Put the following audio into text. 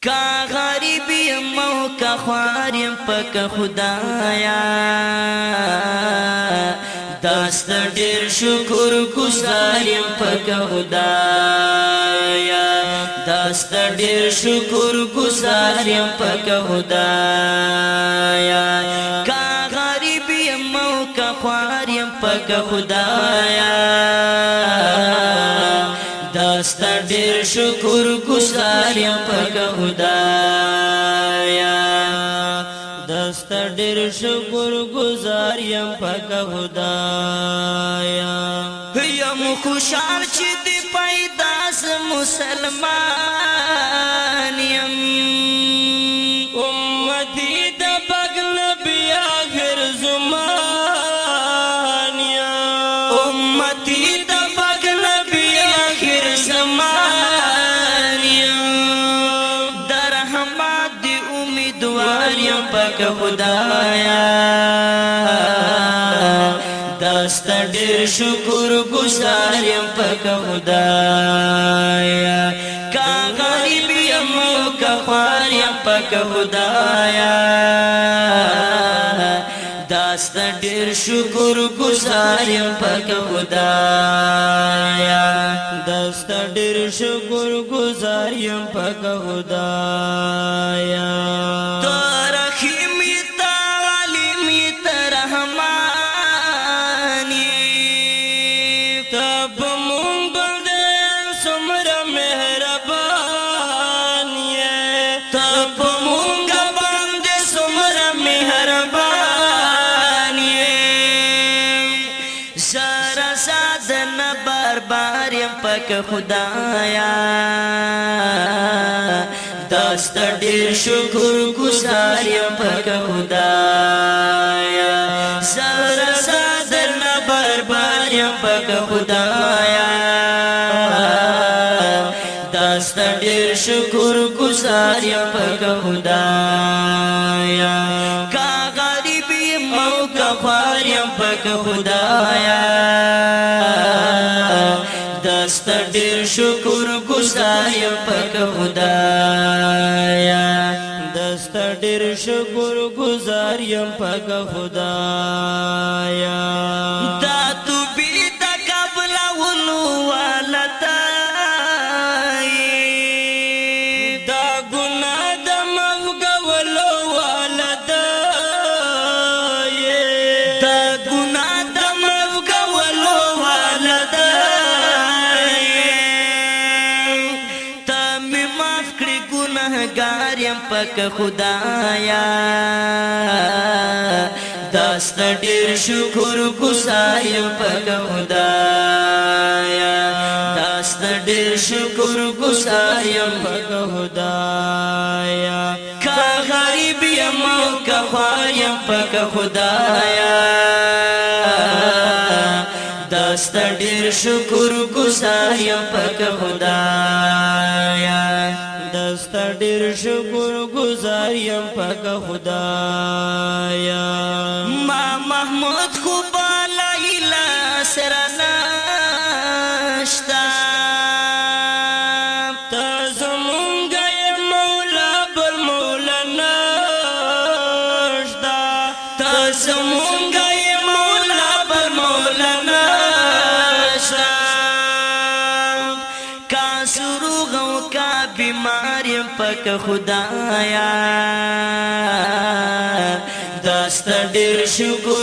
کا غریب یم او کا خوار یم پک خدایا داست ډیر شکر گزار یم پک خدایا داست ډیر شکر گزار یم پک خدایا کا غریب یم او کا خوار یم پک خدایا داست ډیر شکر گزار یم پک خدایا داست ډیر شکر گزار یم پک خدایا یم خوشحال چې دی پیدا ز مسلمان یم امتی د بغل بیا آخر زمان یم امتی د بغل بیا آخر زمان یم در رحمت دی امیدوار یم پک خدایا داست ډیر شکر گزار یم پک خدایا کا غریب یم او کا خوار یم پک خدایا داست ډیر شکر گزار یم پک خدایا داست ډیر شکر گزار یم پک خدایا تو رحیم تا علیم تا رحمان تب مون بندے سمر مہربان تب مون بندے سمر مہربان سارا سادن بار بار یم پک خدایا داست ډیر شکر گزار یم پک خدایا سارا سادن بار بار یم پک خدایا داست ډیر شکر گزار یم پک خدایا کا غریب یم او کا خوار یم پک خدایا داست ډیر شکر گزار یم پک خدایا داست ډیر شکر گزار یم پک خدایا دا تو بی دا قبل ولو والتا دا گناہ دا مغولو والتا دا گناہ دا مغولو والتا گناہگار یم پک خدایا داست ډیر شکر گزار یم پک خدایا داست ډیر شکر گزار یم پک خدایا کا غریب یم او کا خوار یم پک خدایا داست ډیر شکر گزار یم پک خدایا داست ډیر شکر گزار یم پک خدایا ما محمود خو بالا اله سره نشتا تا زمونږ یې مولا بل مولا نشتا تا زمونږ یې مولا بل مولا نشتا کا سروغ او کا بیمار یم پک خدایا داست ډیر شکر